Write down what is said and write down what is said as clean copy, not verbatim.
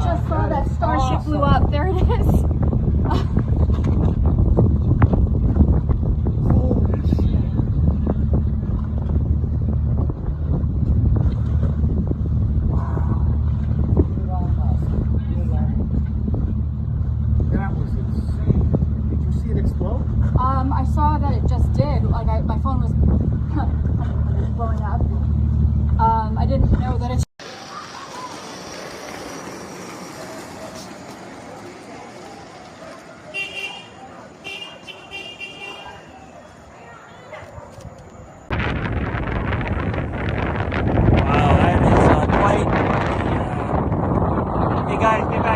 just saw that starship blew up. There it is. I saw that it just did. Like my phone was blowing up. I didn't know that it. Wow, that is quite. Hey guys, get back.